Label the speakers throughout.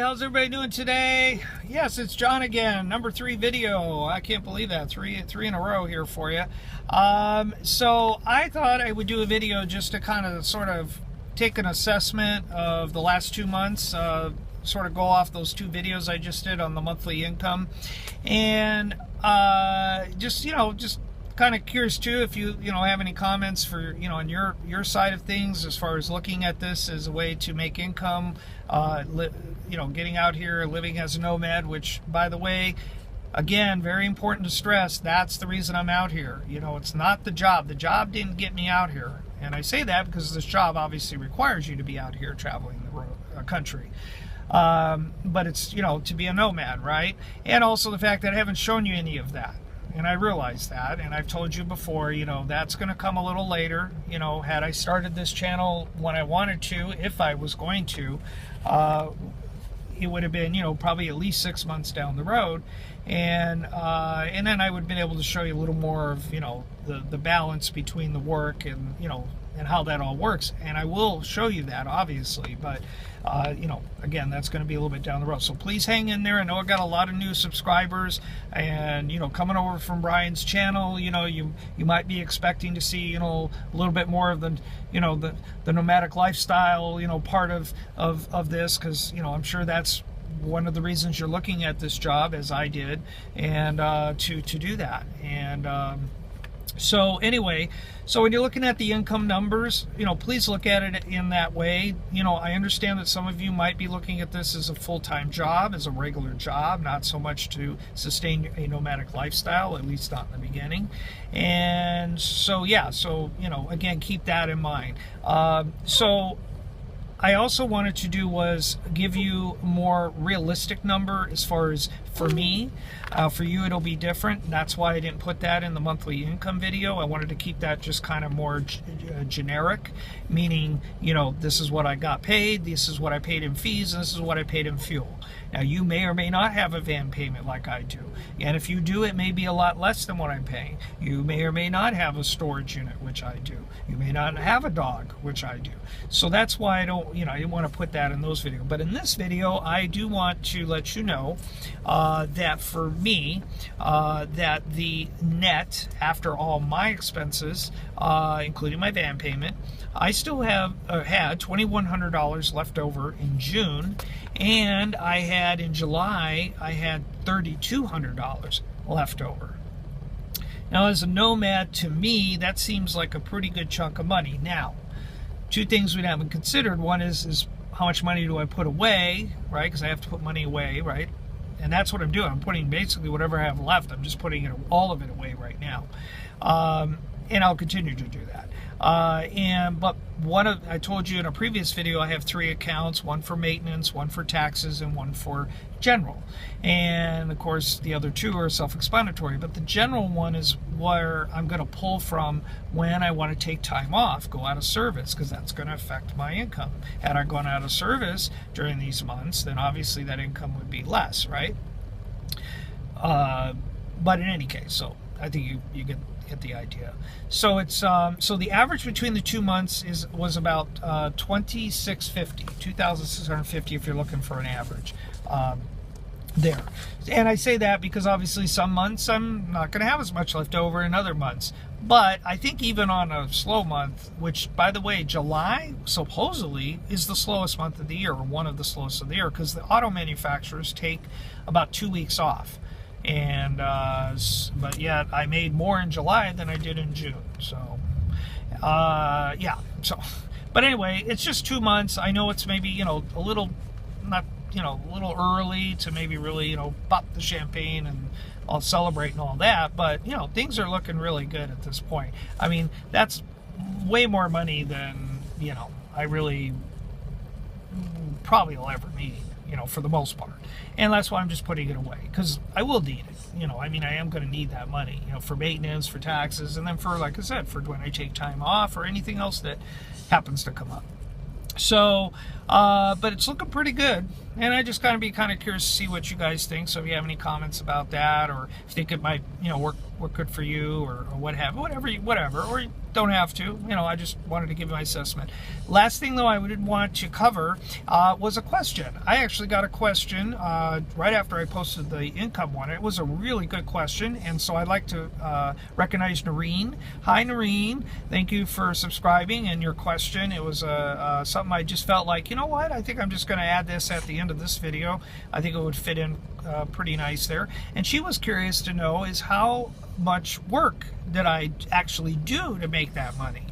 Speaker 1: how's everybody doing today? Yes, it's John again. Number 3 video. I can't believe that. Three in a row here for you. So I thought I would do a video just to kind of sort of take an assessment of the last 2 months, sort of go off those 2 videos I just did on the monthly income, and just kind of curious too if you have any comments for on your side of things as far as looking at this as a way to make income, getting out here living as a nomad, which, by the way, again, very important to stress, that's the reason I'm out here. It's not the job didn't get me out here, and I say that because this job obviously requires you to be out here traveling the country, but it's to be a nomad, right? And also the fact that I haven't shown you any of that. And I realize that, and I've told you before, that's going to come a little later. Had I started this channel when I wanted to, if I was going to, it would have been, probably at least 6 months down the road. And then I would have been able to show you a little more of, the balance between the work and, and how that all works. And I will show you that, obviously, but again, that's going to be a little bit down the road. So please hang in there. I know I got a lot of new subscribers, and coming over from Brian's channel, you might be expecting to see a little bit more of the the nomadic lifestyle part of this, because I'm sure that's one of the reasons you're looking at this job, as I did, and to do that. And so anyway, so when you're looking at the income numbers, please look at it in that way. I understand that some of you might be looking at this as a full-time job, as a regular job, not so much to sustain a nomadic lifestyle, at least not in the beginning. And so, yeah, so, again, keep that in mind. So I also wanted to do was give you a more realistic number as far as for me. For you, it'll be different. That's why I didn't put that in the monthly income video. I wanted to keep that just kind of more generic, meaning, this is what I got paid, this is what I paid in fees, and this is what I paid in fuel. Now, you may or may not have a van payment like I do. And if you do, it may be a lot less than what I'm paying. You may or may not have a storage unit, which I do. You may not have a dog, which I do. So that's why I don't, I didn't want to put that in those videos. But in this video, I do want to let you know that for me, that the net, after all my expenses, including my van payment, I still had $2,100 left over in June, and I had in July, I had $3,200 left over. Now, as a nomad, to me, that seems like a pretty good chunk of money. Now, 2 things we haven't considered. One is how much money do I put away, right? Because I have to put money away, right? And that's what I'm doing. I'm putting basically whatever I have left. I'm just putting all of it away right now. And I'll continue to do that. But I told you in a previous video, I have 3 accounts, one for maintenance, one for taxes, and one for general. And of course, the other 2 are self-explanatory, but the general one is where I'm going to pull from when I want to take time off, go out of service, because that's going to affect my income. Had I gone out of service during these months, then obviously that income would be less, right? But in any case, so I think you get the idea. So it's so the average between the 2 months was about $2,650 if you're looking for an average there. And I say that because obviously some months I'm not going to have as much left over in other months. But I think even on a slow month, which, by the way, July supposedly is the slowest month of the year, or one of the slowest of the year, because the auto manufacturers take about 2 weeks off. And but yet I made more in July than I did in June. So yeah, so but anyway, it's just 2 months. I know it's maybe a little not a little early to maybe really pop the champagne and I'll celebrate and all that, but things are looking really good at this point. I mean, that's way more money than I really probably will ever need, for the most part. And that's why I'm just putting it away, because I will need it. I mean, I am going to need that money, for maintenance, for taxes, and then for, like I said, for when I take time off or anything else that happens to come up. So, but it's looking pretty good, and I just kind of curious to see what you guys think. So if you have any comments about that, or if you think it might, work good for you, or whatever, or don't have to. You know, I just wanted to give my assessment. Last thing, though, I would want to cover was a question. I actually got a question right after I posted the income one. It was a really good question, and so I'd like to recognize Noreen. Hi, Noreen. Thank you for subscribing and your question. It was something I just felt like, you know what, I think I'm just going to add this at the end of this video. I think it would fit in pretty nice there. And she was curious to know is how much work did I actually do to make that money.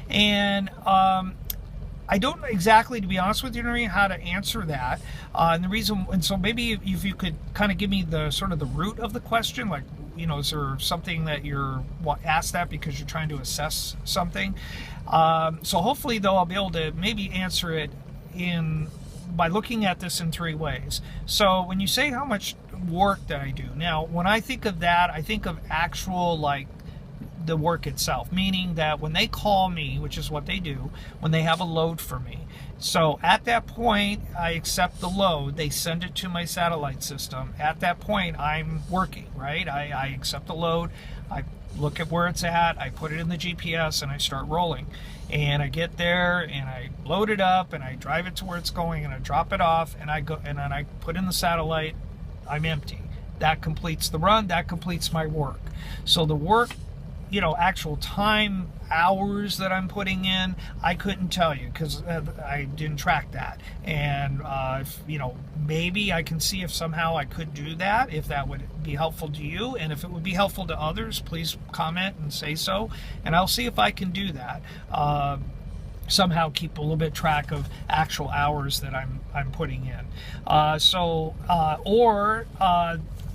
Speaker 1: And I don't know exactly, to be honest with you, Noreen, how to answer that. And the reason, and so maybe if you could kind of give me the sort of the root of the question, like, you know, is there something that you're asked that because you're trying to assess something? So hopefully, though, I'll be able to maybe answer it by looking at this in 3 ways. So when you say how much work that I do, now when I think of that, I think of actual, like, the work itself, meaning that when they call me, which is what they do, when they have a load for me, so at that point I accept the load, they send it to my satellite system. At that point I'm working, right? I accept the load, I look at where it's at, I put it in the GPS, and I start rolling. And I get there and I load it up and I drive it to where it's going and I drop it off and I go, and then I put in the satellite. I'm empty. That completes the run. That completes my work. So the work, you know, actual time, hours that I'm putting in, I couldn't tell you because I didn't track that. And you know, maybe I can see if somehow I could do that, if that would be helpful to you, and if it would be helpful to others, please comment and say so, and I'll see if I can do that. Somehow keep a little bit track of actual hours that I'm putting in.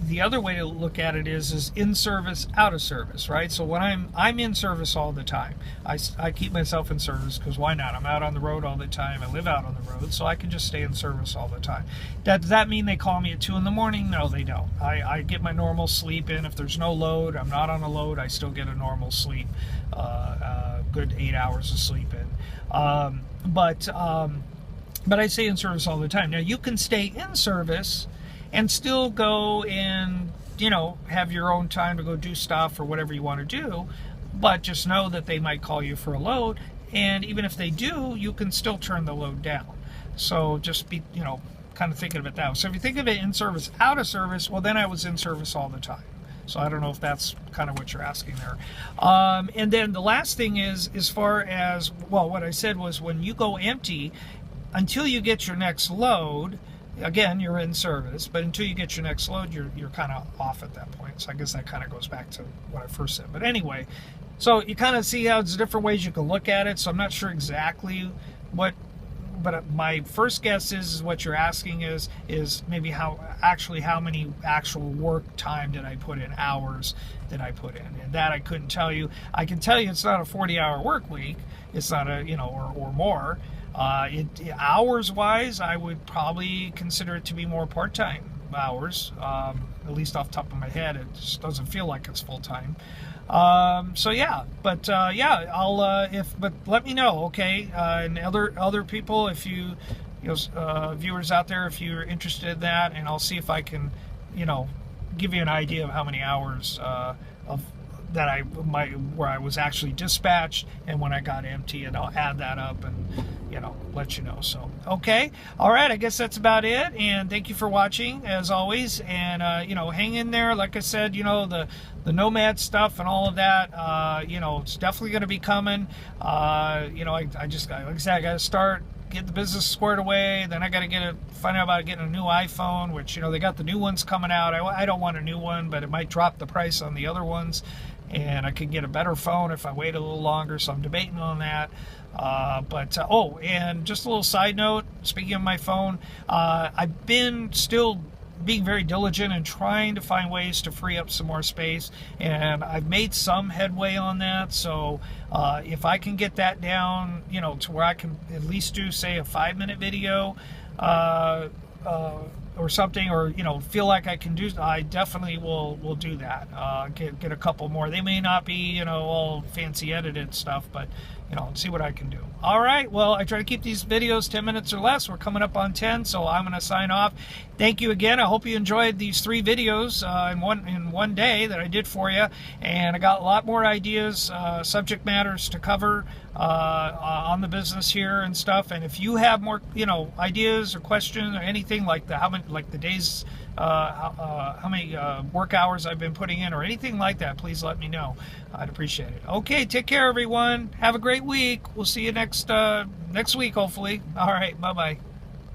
Speaker 1: The other way to look at it is in service, out of service, right? So when I'm in service all the time, I keep myself in service because why not? I'm out on the road all the time. I live out on the road, so I can just stay in service all the time. Does that mean they call me at 2 in the morning? No, they don't. I get my normal sleep in. If there's no load, I'm not on a load, I still get a normal sleep, good 8 hours of sleep in. But I stay in service all the time. Now you can stay in service and still go and, you know, have your own time to go do stuff or whatever you want to do, but just know that they might call you for a load, and even if they do, you can still turn the load down. So just be, you know, kind of thinking of it that way. So if you think of it in service, out of service, well, then I was in service all the time. So I don't know if that's kind of what you're asking there. And then the last thing is, as far as, well, what I said was when you go empty, until you get your next load, again, you're in service, but until you get your next load, you're kind of off at that point. So I guess that kind of goes back to what I first said. But anyway, so you kind of see how there's different ways you can look at it. So I'm not sure exactly what, but my first guess is what you're asking is maybe how many actual work time did I put in, hours did I put in, and that I couldn't tell you. I can tell you it's not a 40-hour work week. It's not a, you know, or more. Hours wise, I would probably consider it to be more part-time hours, at least off the top of my head. It just doesn't feel like it's full-time. So yeah, but yeah, I'll but let me know, okay? And other people, if you know, viewers out there, if you're interested in that, and I'll see if I can, you know, give you an idea of how many hours of that where I was actually dispatched and when I got empty, and I'll add that up and, you know, let you know. So okay, all right, I guess that's about it, and thank you for watching as always, and you know, hang in there. Like I said, you know, the nomad stuff and all of that, you know, it's definitely going to be coming. You know, I just got, like I said, I got to start, get the business squared away, then I got to find out about getting a new iPhone, which, you know, they got the new ones coming out. I don't want a new one, but it might drop the price on the other ones, and I could get a better phone if I wait a little longer, so I'm debating on that. Oh, and just a little side note, speaking of my phone, I've been still being very diligent and trying to find ways to free up some more space, and I've made some headway on that. So if I can get that down, you know, to where I can at least do, say, a 5-minute video or something, or, you know, feel like I can do, I definitely will do that. Get a couple more. They may not be, you know, all fancy edited stuff, but, you know, and see what I can do. All right, well, I try to keep these videos 10 minutes or less. We're coming up on 10, so I'm going to sign off. Thank you again. I hope you enjoyed these 3 videos in one day that I did for you, and I got a lot more ideas, subject matters to cover on the business here and stuff. And if you have more, you know, ideas or questions or anything like the the days, how many work hours I've been putting in or anything like that, please let me know. I'd appreciate it. Okay, take care, everyone. Have a great week. We'll see you next week, hopefully. All right, bye-bye.